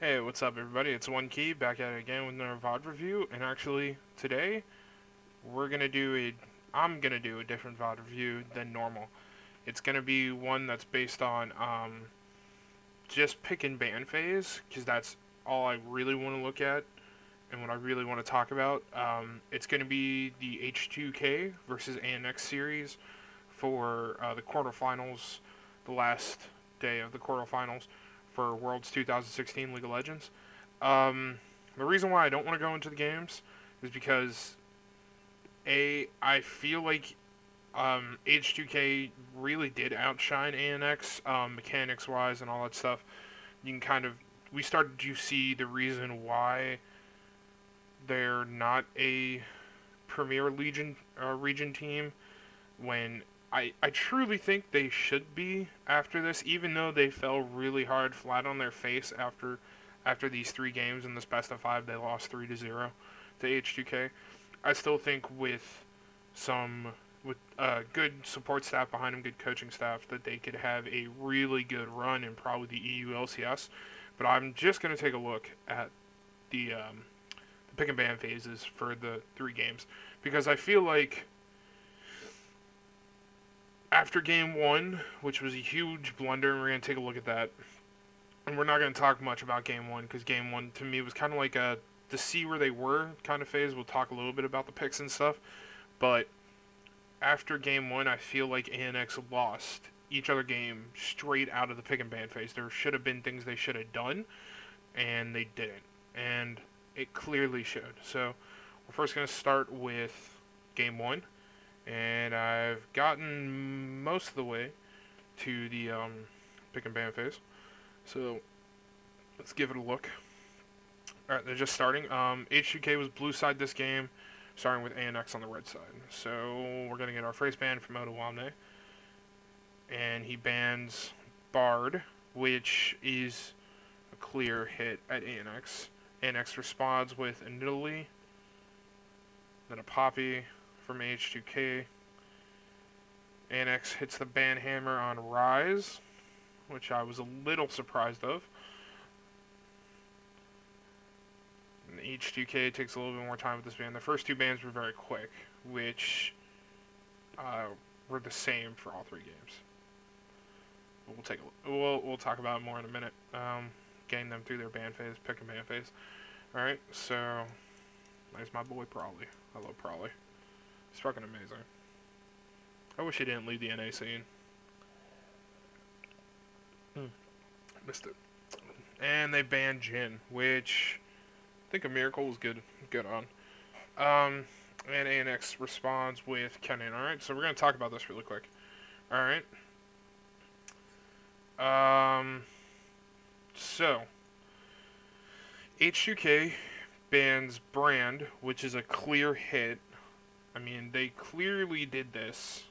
Hey, what's up, everybody? It's One Key back at it again with another VOD review. And actually, today we're gonna do a. I'm gonna do a different VOD review than normal. It's gonna be one that's based on just pick and ban phase, because that's all I really want to look at and what I really want to talk about. It's gonna be the H2K versus ANX series for the quarterfinals, the last day of the quarterfinals for Worlds 2016 League of Legends. The reason why I don't want to go into the games is because I feel like H2K really did outshine ANX mechanics wise and all that stuff. You can kind of we started to see the reason why they're not a Premier Legion region team when I truly think they should be after this, even though they fell really hard flat on their face after these three games in this best of five. They lost 3-0 to H2K. I still think with good support staff behind them, good coaching staff, that they could have a really good run in probably the EU LCS. But I'm just gonna take a look at the pick and ban phases for the three games because I feel like after game one, which was a huge blunder, and we're going to take a look at that. And we're not going to talk much about game one because game one to me was kind of like a to see where they were kind of phase. We'll talk a little bit about the picks and stuff. But after game one, I feel like ANX lost each other game straight out of the pick and ban phase. There should have been things they should have done, and they didn't. And it clearly showed. So we're first going to start with game one. And I've gotten most of the way to the pick and ban phase. So let's give it a look. Alright, they're just starting. H2K was blue side this game, starting with ANX on the red side. So we're going to get our first ban from Otawamne. And he bans Bard, which is a clear hit at ANX. ANX responds with a Nidalee, then a Poppy from H2K. ANX hits the ban hammer on Rise, which I was a little surprised of. And H2K takes a little bit more time with this ban. The first two bans were very quick, which were the same for all three games. We'll talk about it more in a minute. Getting them through their ban phase, pick and ban phase. All right, so there's my boy Prawley. I love Prawley. He's fucking amazing. I wish he didn't leave the NA scene. Missed it. And they banned Jhin, which I think a miracle was good on. And ANX responds with Kennen. Alright, so we're going to talk about this really quick. Alright. So H2K bans Brand, which is a clear hit. I mean, they clearly did this.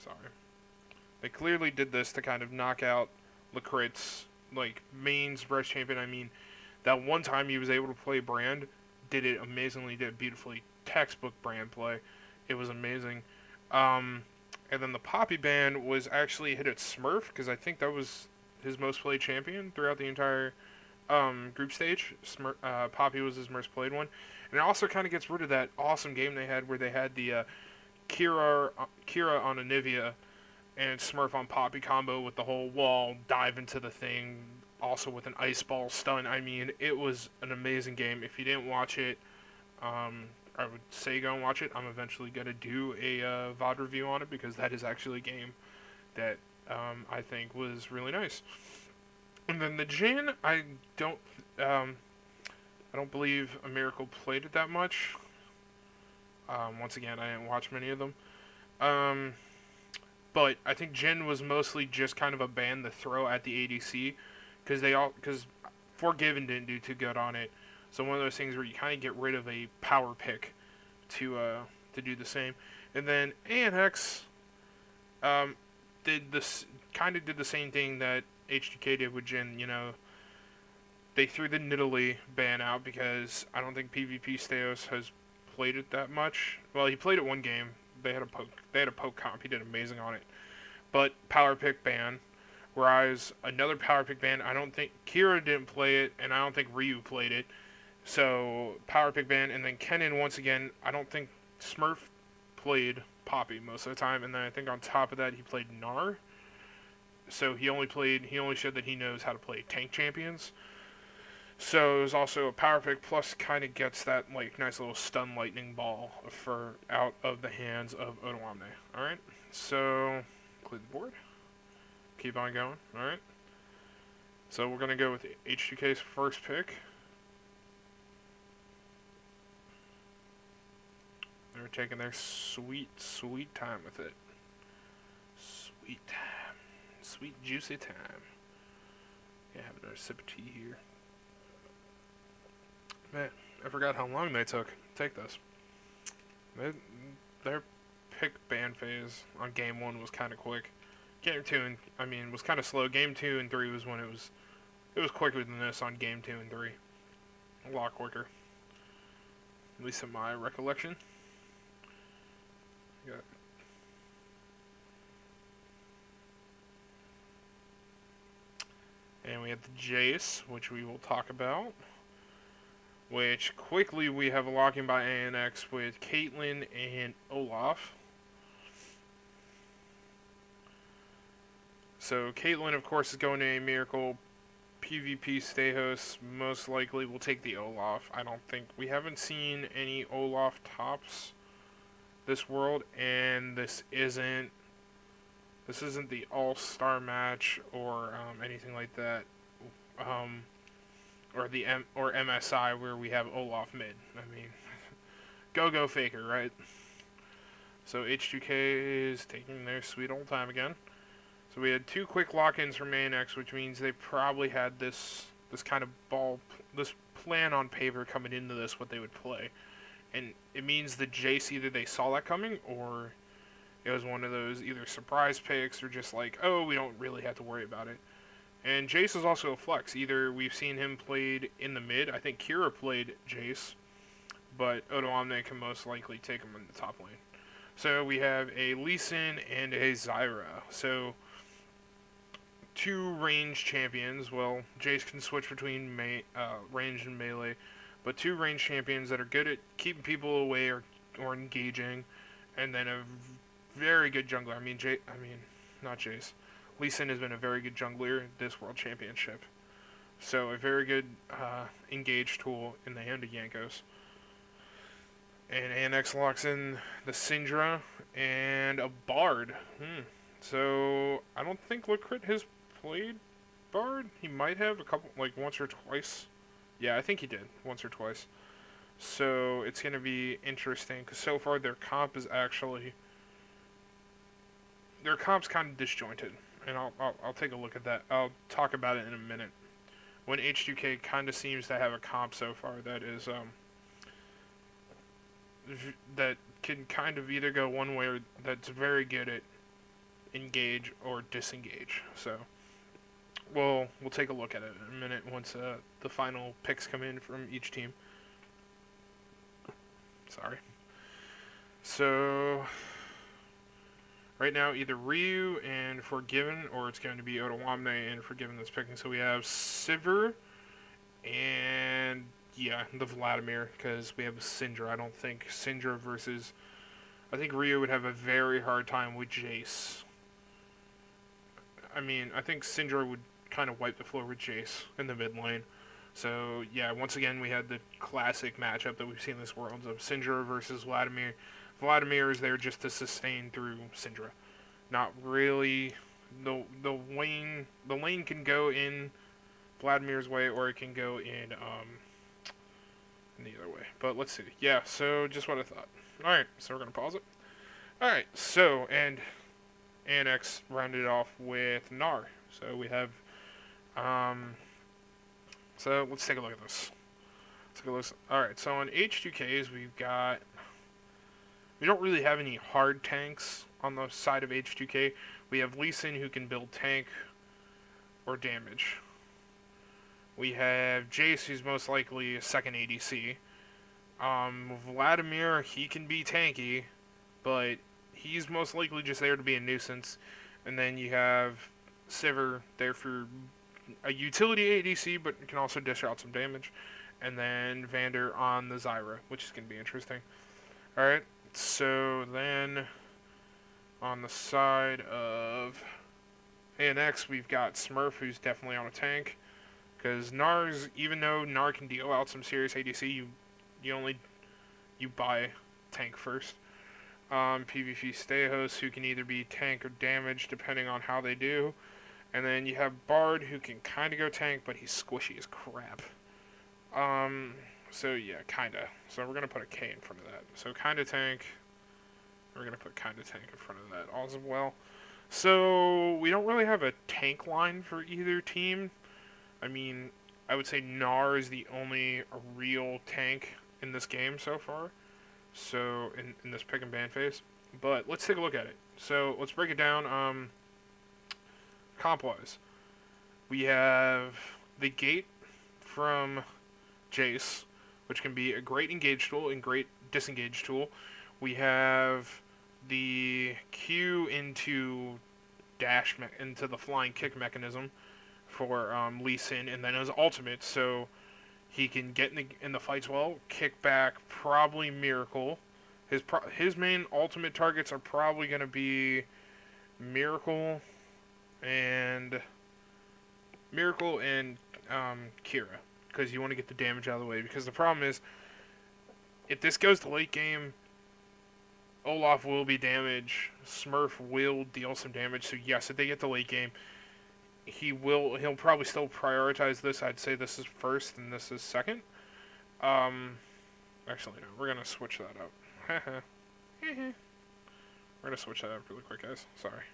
Sorry. They clearly did this to kind of knock out Lacrit's, main Brest champion. I mean, that one time he was able to play Brand, did it amazingly, did it beautifully. Textbook Brand play. It was amazing. And then the Poppy ban was actually hit at Smurf, because I think that was his most played champion throughout the entire group stage. Poppy was his most played one. And it also kind of gets rid of that awesome game they had where they had the Kira on Anivia and Smurf on Poppy combo with the whole wall dive into the thing, also with an ice ball stun. I mean, it was an amazing game. If you didn't watch it, I would say go and watch it. I'm eventually going to do a VOD review on it because that is actually a game that I think was really nice. And then the Jhin, I don't believe a Miracle played it that much. Once again, I didn't watch many of them. But I think Jhin was mostly just kind of a ban to throw at the ADC because Forgiven didn't do too good on it. So one of those things where you kind of get rid of a power pick to do the same. And then ANX did the same thing that H2K did with Jhin. You know, they threw the Nidalee ban out because I don't think PvP Steos has played it that much. Well, he played it one game. They had a poke comp. He did amazing on it. But power pick ban. Whereas another power pick ban, I don't think Kira didn't play it, and I don't think Ryu played it. So power pick ban, and then Kennen once again. I don't think Smurf played Poppy most of the time, and then I think on top of that he played Gnar. So he only showed that he knows how to play tank champions. So it was also a power pick, plus kind of gets that like nice little stun lightning ball for out of the hands of Odoamne. All right, so clear the board. Keep on going. All right. So we're gonna go with H2K's first pick. They're taking their sweet, sweet time with it. Sweet time. Sweet, juicy time. Yeah, have another sip of tea here. Man, I forgot how long they took. Take this. Their pick ban phase on game 1 was kind of quick. Game 2 was kind of slow. Game 2 and 3 was when it was quicker than this on game 2 and 3. A lot quicker. At least in my recollection. Yeah. And we have the Jace, which we will talk about. Which quickly we have a lock-in by ANX with Caitlyn and Olaf. So Caitlyn, of course, is going to a Miracle PvP stay host. Most likely will take the Olaf. We haven't seen any Olaf tops this world, and this isn't the all-star match or anything like that. Or the MSI where we have Olaf mid. Go Faker, right? So H2K is taking their sweet old time again. So we had 2 quick lock-ins from ANX, which means they probably had this kind of this plan on paper coming into this, what they would play. And it means the Jace, either they saw that coming, or it was one of those either surprise picks, or just like, oh, we don't really have to worry about it. And Jace is also a flex. Either we've seen him played in the mid. I think Kira played Jace, but Odoamne can most likely take him in the top lane. So we have a Lee Sin and a Zyra. So 2 range champions. Well, Jace can switch between range and melee, but 2 range champions that are good at keeping people away or engaging, and then a very good jungler. Not Jace. Lee Sin has been a very good jungler this World Championship. So a very good engage tool in the hand of Yankos. And ANX locks in the Syndra and a Bard. So I don't think Lucrit has played Bard. He might have a couple, like once or twice. Yeah, I think he did once or twice. So it's going to be interesting because so far their comp's kind of disjointed. And I'll take a look at that. I'll talk about it in a minute. When H2K kind of seems to have a comp so far that is that can kind of either go one way or that's very good at engage or disengage. So we'll take a look at it in a minute once the final picks come in from each team. Sorry. So right now, either Ryu and Forgiven, or it's going to be Odoamne and Forgiven that's picking. So we have Sivir and, yeah, the Vladimir, because we have Syndra. I don't think Syndra versus... I think Ryu would have a very hard time with Jace. I think Syndra would kind of wipe the floor with Jace in the mid lane. So, yeah, once again, we had the classic matchup that we've seen in this world of Syndra versus Vladimir. Vladimir is there just to sustain through Syndra. Not really. The lane can go in Vladimir's way, or it can go in the other way. But let's see. Yeah, so just what I thought. Alright, so we're gonna pause it. Alright, so and ANX rounded off with Gnar. So we have so let's take a look at this. Alright, so on H2Ks we don't really have any hard tanks on the side of H2K. We have Lee Sin, who can build tank or damage. We have Jace, who's most likely a second ADC. Vladimir, he can be tanky, but he's most likely just there to be a nuisance. And then you have Sivir there for a utility ADC, but can also dish out some damage. And then Vander on the Zyra, which is going to be interesting. Alright, so then on the side of ANX, we've got Smurf, who's definitely on a tank. Because Nar's, even though Nar can deal out some serious ADC, you buy tank first. PvP Stehos, who can either be tank or damage, depending on how they do. And then you have Bard, who can kind of go tank, but he's squishy as crap. So yeah, kinda. So we're gonna put a K in front of that. So kinda tank. We're gonna put kinda tank in front of that as well. So we don't really have a tank line for either team. I mean, I would say Gnar is the only real tank in this game so far. So in this pick and ban phase. But let's take a look at it. So let's break it down. Comp-wise, we have the Gate from Jace, which can be a great engage tool and great disengage tool. We have the Q into into the flying kick mechanism for Lee Sin, and then his ultimate, so he can get in the fights well, kick back, probably Miracle. His main ultimate targets are probably going to be Miracle and Kira, because you want to get the damage out of the way. Because the problem is, if this goes to late game, Olaf will be damaged, Smurf will deal some damage. So yes, if they get to late game, he'll probably still prioritize this. I'd say this is first and this is second. Actually no, we're gonna switch that up. We're gonna switch that up really quick, guys. Sorry.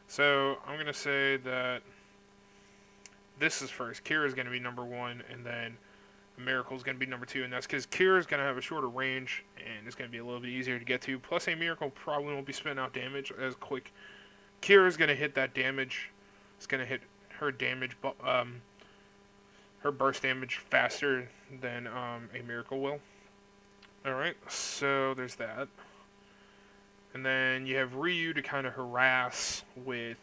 So I'm gonna say that this is first. Kira's gonna be number 1, and then Miracle's gonna be number 2, and that's because Kira's gonna have a shorter range and it's gonna be a little bit easier to get to. Plus, a Miracle probably won't be spitting out damage as quick. Kira's gonna hit that damage. It's gonna hit her damage, her burst damage faster than a Miracle will. All right, so there's that. And then you have Ryu to kind of harass with,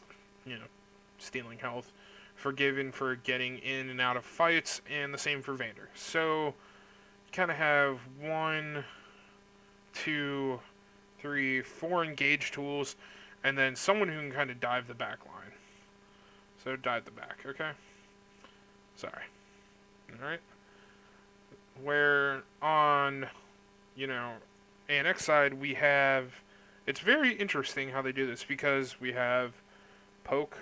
stealing health. Forgiven for getting in and out of fights, and the same for Vander. So, you kind of have 1, 2, 3, 4 engage tools, and then someone who can kind of dive the back line. So, dive the back, okay? Sorry. Alright. Where on, ANX side, we have... It's very interesting how they do this, because we have poke,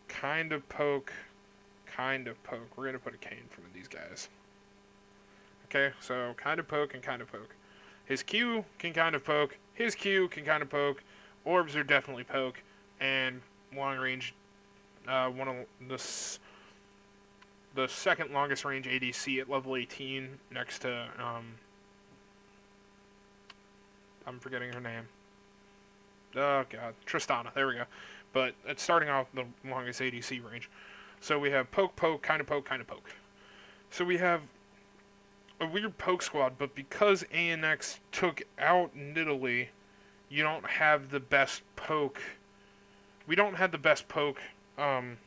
kind of poke. We're going to put a K in front of these guys. Okay, so kind of poke and kind of poke. His Q can kind of poke. His Q can kind of poke. Orbs are definitely poke. And long range, one of the second longest range ADC at level 18 next to, I'm forgetting her name. Oh, God. Tristana. There we go. But it's starting off the longest ADC range. So we have poke, kind of poke, kind of poke. So we have a weird poke squad, but because ANX took out Nidalee, you don't have the best poke. We don't have the best poke. The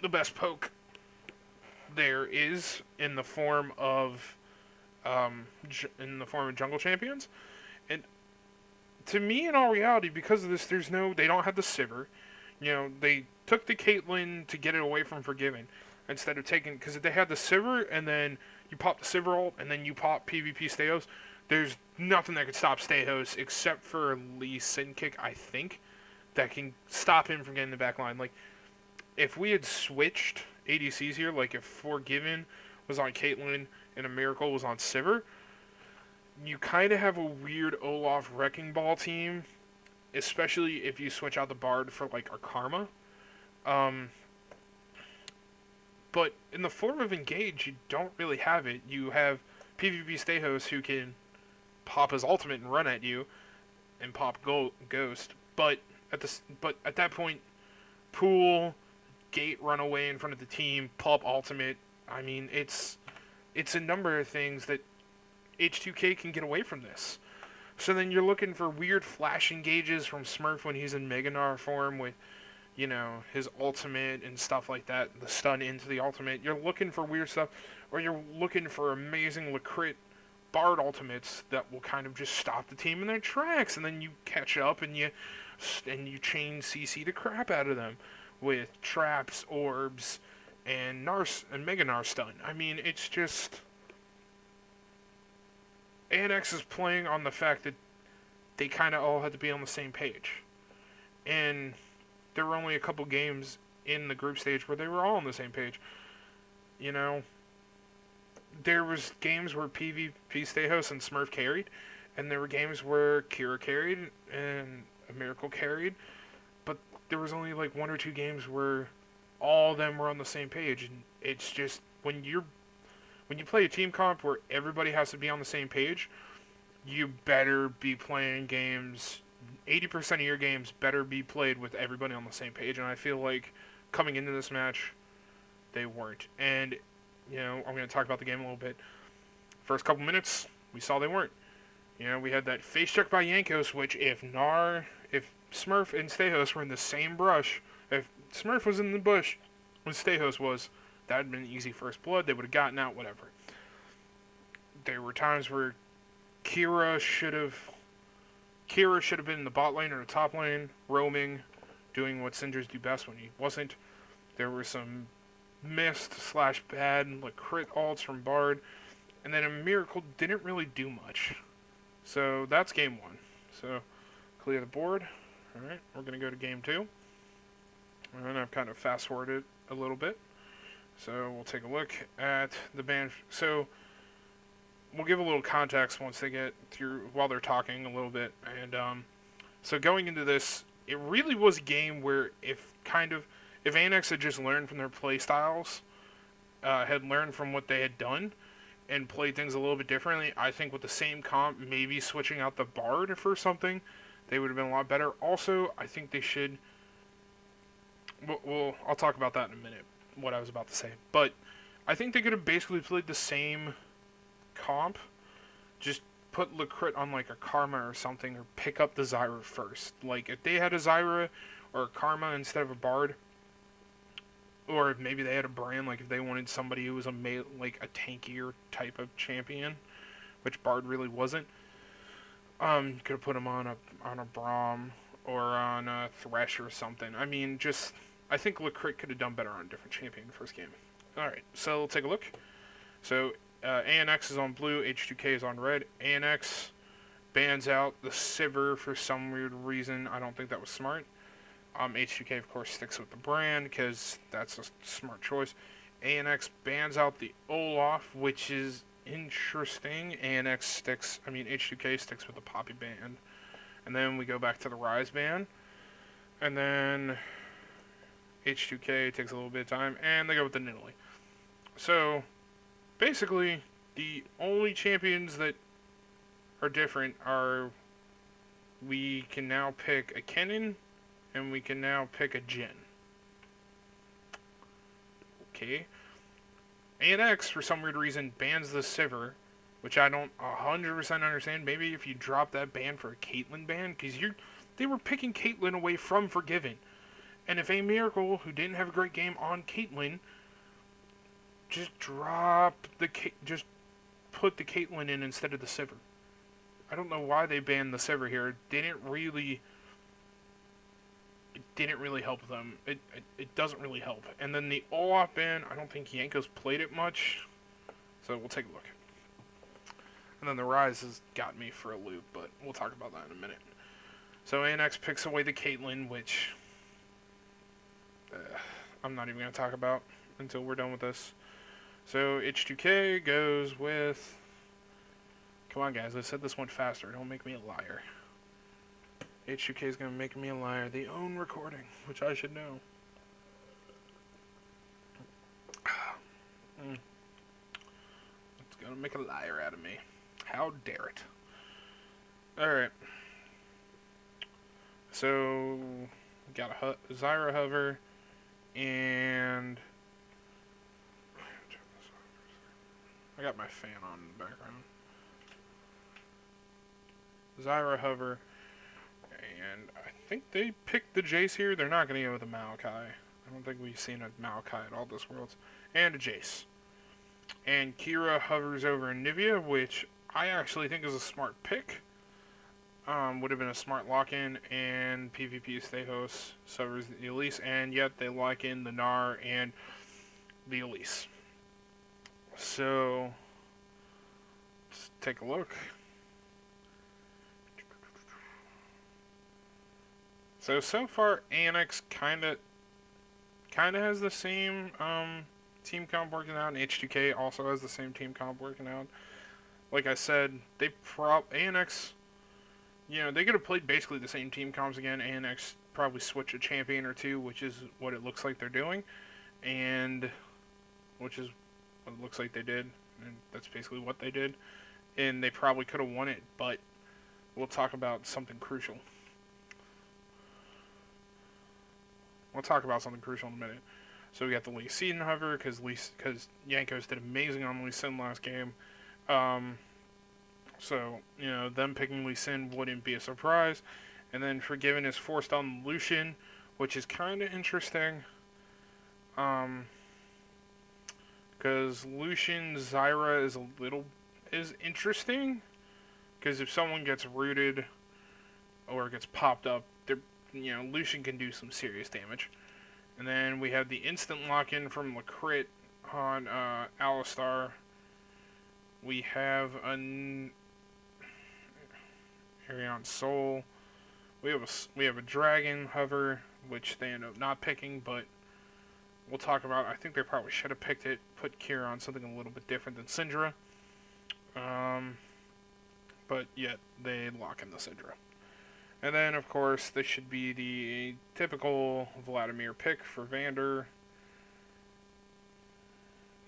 best poke there is in the form of jungle champions. And to me, in all reality, because of this, they don't have the Sivir. They took the Caitlyn to get it away from Forgiven instead of taking, because if they had the Sivir and then you pop the Sivir ult and then you pop PvP Stehos, there's nothing that could stop Stehos except for Lee Sin kick, I think, that can stop him from getting the back line. Like, if we had switched ADCs here, like if Forgiven was on Caitlyn and a Miracle was on Sivir, you kind of have a weird Olaf Wrecking Ball team, especially if you switch out the Bard for, like, our Karma. But in the form of Engage, you don't really have it. You have PvP Stehos who can pop his ultimate and run at you and pop Ghost. But at that point, Pool, Gate run away in front of the team, pop ultimate. I mean, it's a number of things that H2K can get away from this. So then you're looking for weird flash engages from Smurf when he's in Meganar form with, you know, his ultimate and stuff like that, the stun into the ultimate. You're looking for weird stuff, or you're looking for amazing Lacrit Bard ultimates that will kind of just stop the team in their tracks, and then you catch up and you chain CC the crap out of them with traps, orbs, and Mega Nar stun. I mean, it's just ANX is playing on the fact that they kind of all had to be on the same page, and there were only a couple games in the group stage where they were all on the same page. You know, there was games where PvP Stayhouse and Smurf carried, and there were games where Kira carried and a Miracle carried, but there was only like 1 or 2 games where all of them were on the same page, and it's just when you play a team comp where everybody has to be on the same page, you better be playing games. 80% of your games better be played with everybody on the same page, and I feel like coming into this match, they weren't. And, you know, I'm going to talk about the game a little bit. First couple minutes, we saw they weren't. You know, we had that face check by Yankos, which if Smurf and Stayhouse were in the same brush, if Smurf was in the bush when Stayhouse was, that would have been easy first blood. They would have gotten out, whatever. There were times where Kira should have been in the bot lane or the top lane, roaming, doing what Sinders do best when he wasn't. There were some missed / bad like crit ults from Bard, and then a Miracle didn't really do much. So that's game 1. So clear the board. Alright, we're going to go to game 2. And I've kind of fast forwarded a little bit. So we'll take a look at the ban. So we'll give a little context once they get through, while they're talking a little bit. And so going into this, it really was a game where if ANX had just learned from their play styles, had learned from what they had done, and played things a little bit differently, I think with the same comp, maybe switching out the Bard for something, they would have been a lot better. Also, I think they should... Well, I'll talk about that in a minute, what I was about to say. But I think they could have basically played the same comp, just put Lacrit on like a Karma or something, or pick up the Zyra first. Like, if they had a Zyra or a Karma instead of a Bard, or if maybe they had a brand, like if they wanted somebody who was a tankier type of champion, which Bard really wasn't, could have put him on a Braum or on a Thresh or something. I mean, I think Lacrit could have done better on a different champion in the first game. Alright, so we'll take a look. So, ANX is on blue, H2K is on red. ANX bans out the Sivir for some weird reason. I don't think that was smart. H2K, of course, sticks with the brand, because that's a smart choice. ANX bans out the Olaf, which is interesting. H2K sticks with the Poppy band. And then we go back to the Rise ban. And then H2K takes a little bit of time, and they go with the Nidalee. So, basically, the only champions that are different are, we can now pick a Kennen, and we can now pick a Jhin. Okay. ANX, for some weird reason, bans the Sivir, which I don't 100% understand. Maybe if you drop that ban for a Caitlyn ban, because they were picking Caitlyn away from Forgiven. And if a Miracle, who didn't have a great game on Caitlyn, just put the Caitlyn in instead of the Sivir. I don't know why they banned the Sivir here. It didn't really help them. It doesn't really help. And then the Olaf ban, I don't think Yankos played it much. So we'll take a look. And then the Rise has got me for a loop, but we'll talk about that in a minute. So ANX picks away the Caitlyn, which I'm not even going to talk about until we're done with this. So H2K goes with... Come on, guys. I said this went faster. Don't make me a liar. H2K is going to make me a liar. They own recording, which I should know. It's going to make a liar out of me. How dare it. Alright. So, got a Zyra hover, and I got my fan on in the background. Zyra, Hover, and I think they picked the Jace here. They're not going to go with a Maokai. I don't think we've seen a Maokai at all this Worlds. And a Jace. And Kira hovers over Nivea, which I actually think is a smart pick. Would have been a smart lock-in, and PvP stay host suffers the Elise, and yet they lock in the Gnar and the Elise. So, let's take a look. So far, ANX kind of has the same team comp working out, and H2K also has the same team comp working out. Like I said, ANX, you know, they could have played basically the same team comps again. ANX probably switch a champion or two, which is what it looks like they're doing, and which is what it looks like they did, and that's basically what they did. And they probably could have won it, but we'll talk about something crucial. We'll talk about something crucial in a minute. So we got the Lee Sin hover, because Jankos did amazing on Lee Sin last game. So, you know, them picking Lee Sin wouldn't be a surprise. And then Forgiven is forced on Lucian, which is kind of interesting. Because Lucian Zyra is interesting. Because if someone gets rooted or gets popped up, you know, Lucian can do some serious damage. And then we have the instant lock-in from Lacrit on Alistar. We have Arion Soul. We have a Dragon hover, which they end up not picking, but we'll talk about. I think they probably should have picked it, put Kira on something a little bit different than Syndra. But yet they lock in the Syndra. And then, of course, this should be the typical Vladimir pick for Vander.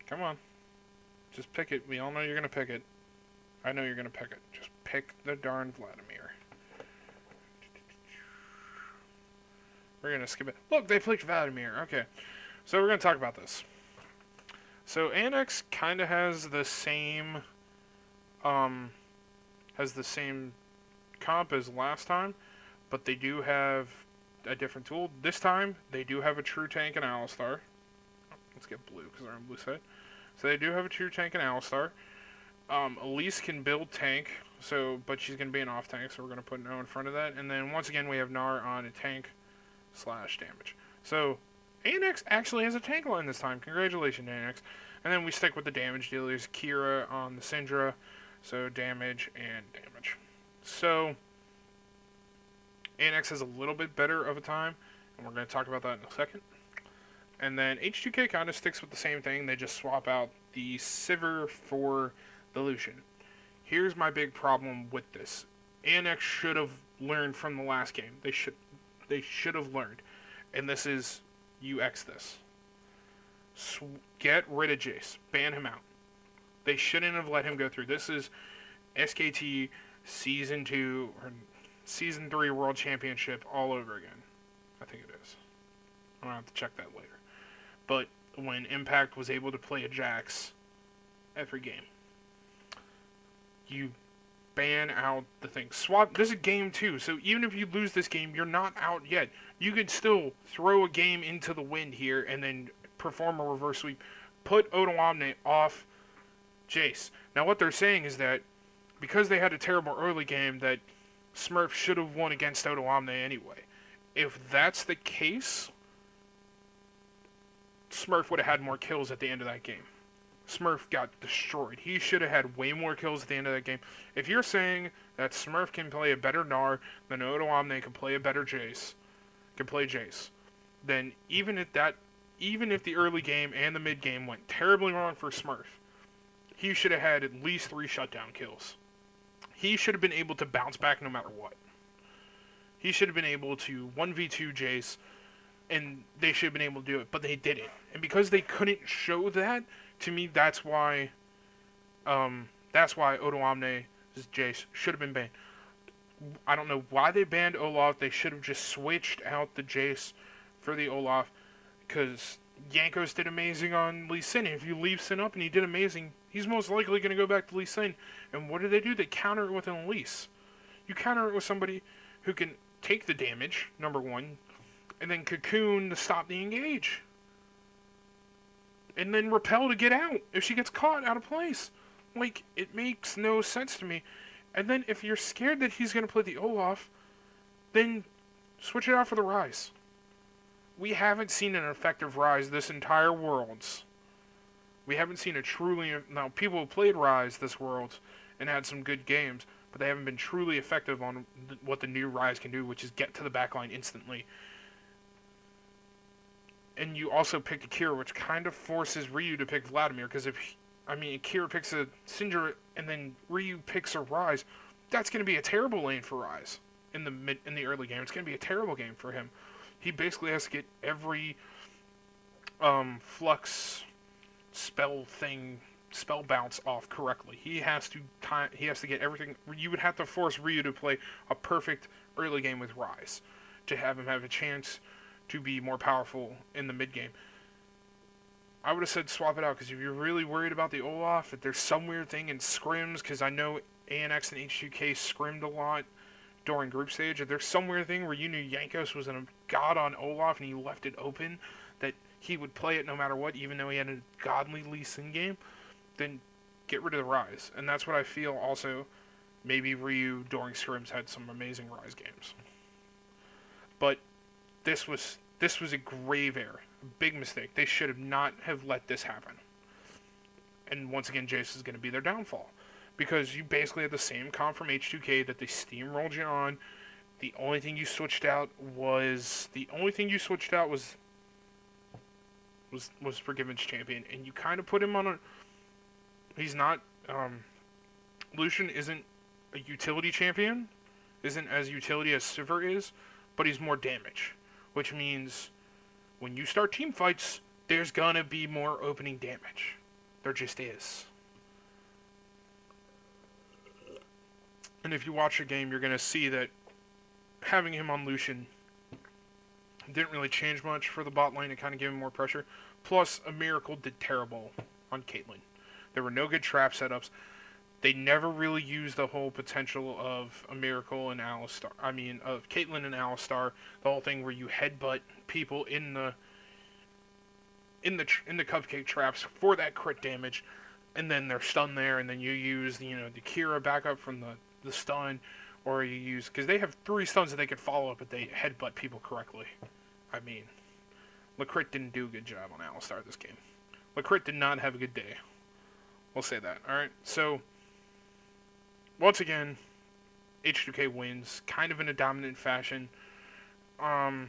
Come on. Just pick it. We all know you're going to pick it. I know you're going to pick it. Just pick the darn Vladimir. We're going to skip it. Look, they picked Vladimir. Okay. So we're going to talk about this. So ANX kind of has the same comp as last time, but they do have a different tool. This time, they do have a true tank and Alistar. Let's get blue, because they're on blue side. So they do have a true tank and Alistar. Elise can build tank, but she's going to be an off tank, so we're going to put no in front of that. And then, once again, we have Gnar on a tank / damage. So, ANX actually has a tank line this time. Congratulations, ANX. And then we stick with the damage dealers. Kira on the Syndra, so damage and damage. So, ANX has a little bit better of a time, and we're going to talk about that in a second. And then H2K kind of sticks with the same thing. They just swap out the Sivir for the Lucian. Here's my big problem with this. ANX should have learned from the last game. They should have learned. And this is, you X this. Get rid of Jace. Ban him out. They shouldn't have let him go through. This is SKT Season 2 or Season 3 World Championship all over again. I think it is. I'm going to have to check that later. But when Impact was able to play a Jax every game, you ban out the thing. Swap. This is game 2, so even if you lose this game, you're not out yet. You can still throw a game into the wind here and then perform a reverse sweep. Put Odoamne off Jace. Now what they're saying is that because they had a terrible early game, that Smurf should have won against Odoamne anyway. If that's the case, Smurf would have had more kills at the end of that game. Smurf got destroyed. He should have had way more kills at the end of that game. If you're saying that Smurf can play a better Gnar than Odoamne can play a better Jace, then even if the early game and the mid game went terribly wrong for Smurf, he should have had at least 3 shutdown kills. He should have been able to bounce back no matter what. He should have been able to 1v2 Jace, and they should have been able to do it, but they didn't. And because they couldn't show that, to me, that's why Odoamne's Jace should have been banned. I don't know why they banned Olaf. They should have just switched out the Jace for the Olaf, because Jankos did amazing on Lee Sin. If you leave Sin up and he did amazing, he's most likely going to go back to Lee Sin. And what do? They counter it with an Elise. You counter it with somebody who can take the damage, number one, and then cocoon to stop the engage. And then repel to get out if she gets caught out of place. Like, it makes no sense to me. And then if you're scared that he's going to play the Olaf, then switch it out for the Rise. We haven't seen an effective Rise this entire Worlds. We haven't seen a truly... Now, people have played Rise this Worlds and had some good games, but they haven't been truly effective on what the new Rise can do, which is get to the backline instantly. And you also picked Akira, which kind of forces Ryu to pick Vladimir, because if... Akira picks a Syndra, and then Ryu picks a Rise, that's going to be a terrible lane for Rise in the early game. It's going to be a terrible game for him. He basically has to get every flux spell bounce off correctly. He has to get everything. You would have to force Ryu to play a perfect early game with Rise to have him have a chance to be more powerful in the mid game. I would have said swap it out, because if you're really worried about the Olaf, if there's some weird thing in scrims, because I know ANX and H2K scrimmed a lot during group stage, if there's some weird thing where you knew Jankos was a god on Olaf and you left it open, that he would play it no matter what, even though he had a godly Lee Sin game, then get rid of the Rise. And that's what I feel also, maybe Ryu during scrims had some amazing Rise games. But this was a grave error. Big mistake. They should have not have let this happen. And once again, Jace is going to be their downfall. Because you basically had the same comp from H2K that they steamrolled you on. The only thing you switched out was Forgiven's champion. And you kind of put him on a... He's not... Lucian isn't a utility champion. Isn't as utility as Sivir is. But he's more damage. Which means... when you start team fights, there's gonna be more opening damage. There just is. And if you watch the game, you're gonna see that having him on Lucian didn't really change much for the bot lane. It kind of gave him more pressure. Plus, a Miracle did terrible on Caitlyn. There were no good trap setups. They never really used the whole potential of a Miracle and Alistar. Of Caitlyn and Alistar. The whole thing where you headbutt people in the cupcake traps for that crit damage, and then they're stunned there, and then you use the Kira backup from the stun, or you use, because they have 3 stuns that they could follow up if they headbutt people correctly. Lacrit didn't do a good job on Alistar this game. Lacrit did not have a good day. We'll say that. Alright, so once again, H2K wins, kind of in a dominant fashion. They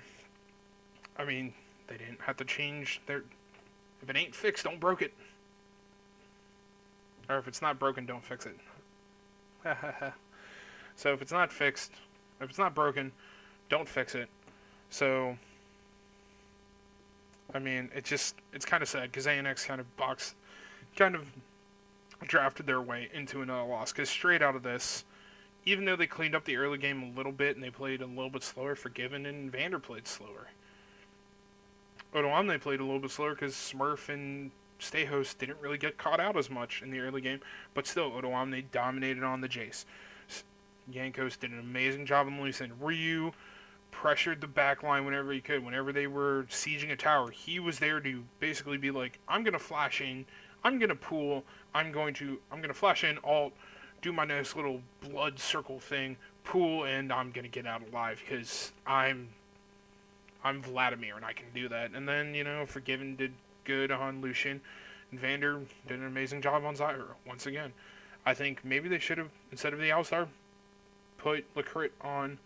didn't have to change their... If it ain't fixed, don't broke it. Or if it's not broken, don't fix it. So if it's not fixed, if it's not broken, don't fix it. So, it's kind of sad, because ANX kind of drafted their way into another loss, because straight out of this, even though they cleaned up the early game a little bit and they played a little bit slower, Forgiven and Vander played slower. Odoamne played a little bit slower because Smurf and Stayhost didn't really get caught out as much in the early game, but still, Odoamne dominated on the Jace. Jankos did an amazing job on Lee Sin. Ryu pressured the backline whenever he could. Whenever they were sieging a tower, he was there to basically be like, I'm going to flash in, I'm going to pool, I'm going to flash in, ult, do my nice little blood circle thing, pool, and I'm going to get out alive, because I'm Vladimir, and I can do that. And then, Forgiven did good on Lucian, and Vander did an amazing job on Zyra, once again. I think maybe they should have, instead of the Alistar, put Lacrit on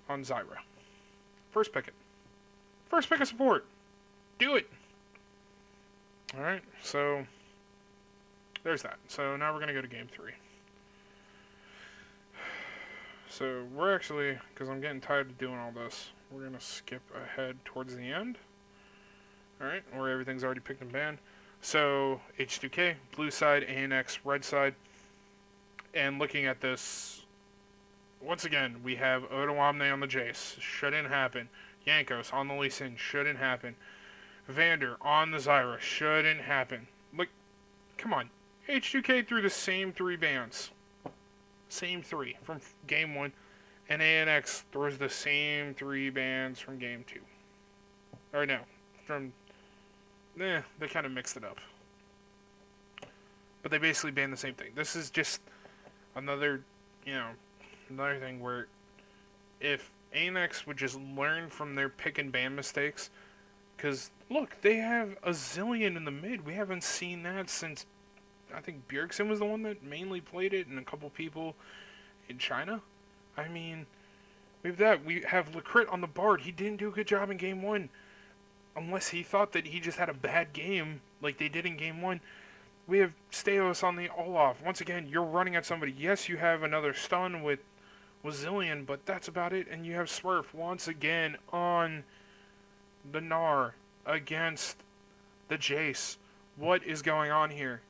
Zyra. First pick it. First pick a support. Do it! Alright, so there's that. So now we're going to go to game 3. So we're actually, because I'm getting tired of doing all this, we're going to skip ahead towards the end. Alright, where everything's already picked and banned. So, H2K, blue side, ANX, red side. And looking at this, once again, we have Odoamne on the Jace. Shouldn't happen. Jankos on the Lee Sin. Shouldn't happen. Vander on the Zyra. Shouldn't happen. Look, come on. H2K threw the same 3 bans. Same 3 from game 1. And ANX throws the same 3 bans from game 2. Or no, from... they kind of mixed it up. But they basically banned the same thing. This is just another, another thing where if ANX would just learn from their pick and ban mistakes, because look, they have a zillion in the mid. We haven't seen that since, I think Bjergsen was the one that mainly played it, and a couple people in China. I mean, we have that. We have Lecrit on the Bard. He didn't do a good job in game 1. Unless he thought that he just had a bad game, like they did in game 1. We have Steos on the Olaf. Once again, you're running at somebody. Yes, you have another stun with Zillion, but that's about it. And you have Smurf once again on the Gnar against the Jace. What is going on here?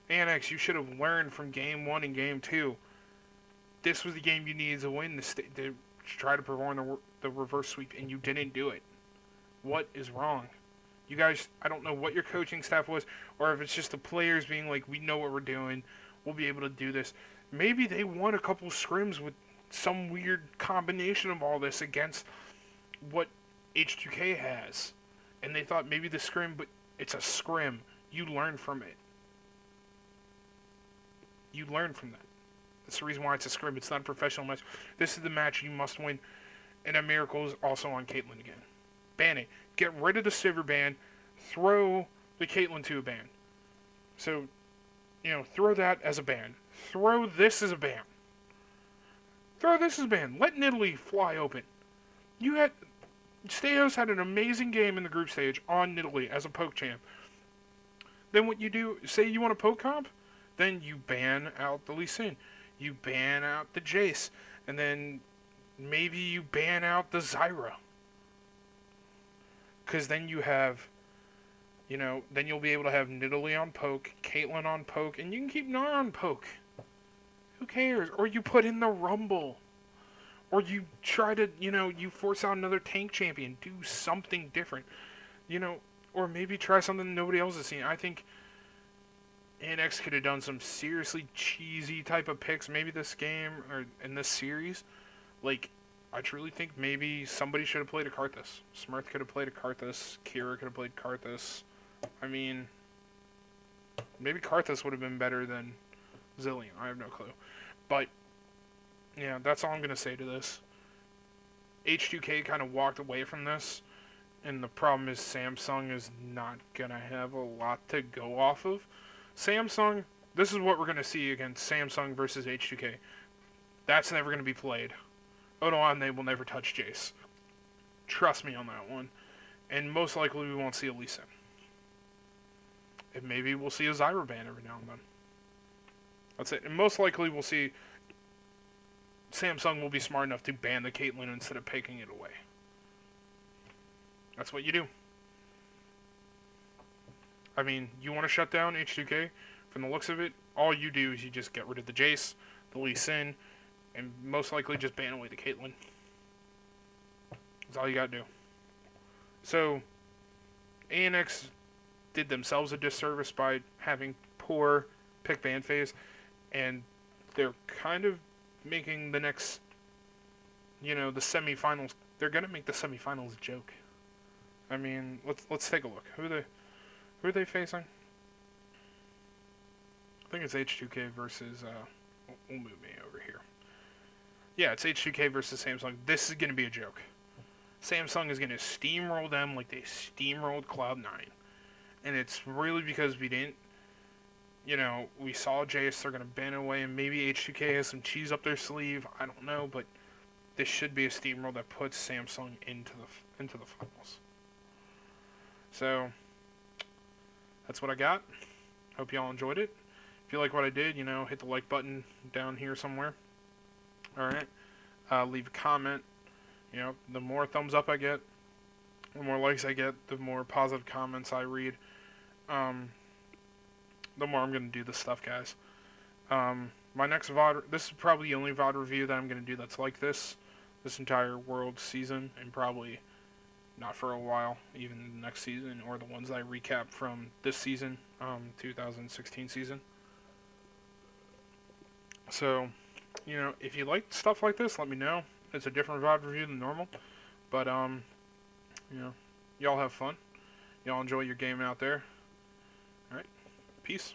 ANX, you should have learned from game 1 and game 2. This was the game you needed to win to try to perform the reverse sweep, and you didn't do it. What is wrong? You guys, I don't know what your coaching staff was, or if it's just the players being like, we know what we're doing, we'll be able to do this. Maybe they won a couple scrims with some weird combination of all this against what H2K has. And they thought maybe the scrim, but it's a scrim. You learn from it. You learn from that. That's the reason why it's a scrim. It's not a professional match. This is the match you must win. And that Miracle is also on Caitlyn again. Ban it. Get rid of the Sivir ban. Throw the Caitlyn to a ban. So, throw that as a ban. Throw this as a ban. Throw this as a ban. Let Nidalee fly open. Steos had an amazing game in the group stage on Nidalee as a poke champ. Then what you do, say you want a poke comp, then you ban out the Lee Sin. You ban out the Jace. And then maybe you ban out the Zyra. Because then you have, then you'll be able to have Nidalee on poke, Caitlyn on poke, and you can keep Gnar on poke. Who cares? Or you put in the Rumble. Or you try to, you force out another tank champion. Do something different. Or maybe try something nobody else has seen. I think ANX could have done some seriously cheesy type of picks maybe this game or in this series. Like, I truly think maybe somebody should have played a Karthus. Smurf could have played a Karthus. Kira could have played Karthus. I mean, maybe Karthus would have been better than Zillion. I have no clue. But, yeah, that's all I'm going to say to this. H2K kind of walked away from this. And the problem is Samsung is not going to have a lot to go off of. Samsung, this is what we're going to see against Samsung versus H2K. That's never going to be played. Odoan, they will never touch Jace. Trust me on that one. And most likely we won't see a Lee Sin. And maybe we'll see a Zyra ban every now and then. That's it. And most likely we'll see Samsung will be smart enough to ban the Caitlyn instead of taking it away. That's what you do. I mean, you want to shut down H2K? From the looks of it, all you do is you just get rid of the Jace, the Lee Sin, and most likely just ban away the Caitlyn. That's all you gotta do. So, ANX did themselves a disservice by having poor pick ban phase, and they're kind of making the next, the semifinals. They're gonna make the semifinals a joke. I mean, let's take a look. Who are they facing? I think it's H2K versus. We'll move me over here. Yeah, it's H2K versus Samsung. This is gonna be a joke. Samsung is gonna steamroll them like they steamrolled Cloud9, and it's really because we didn't. We saw Jace. They're gonna ban away, and maybe H2K has some cheese up their sleeve. I don't know, but this should be a steamroll that puts Samsung into the finals. So, that's what I got. Hope y'all enjoyed it. If you like what I did, hit the like button down here somewhere. Alright. Leave a comment. The more thumbs up I get, the more likes I get, the more positive comments I read, the more I'm going to do this stuff, guys. My next VOD, this is probably the only VOD review that I'm going to do that's like this entire World season, and probably not for a while, even the next season, or the ones that I recap from this season, 2016 season. So, You know, if you like stuff like this, let me know. It's a different VOD review than normal, but you know, y'all have fun. Y'all enjoy your game out there. All right, peace.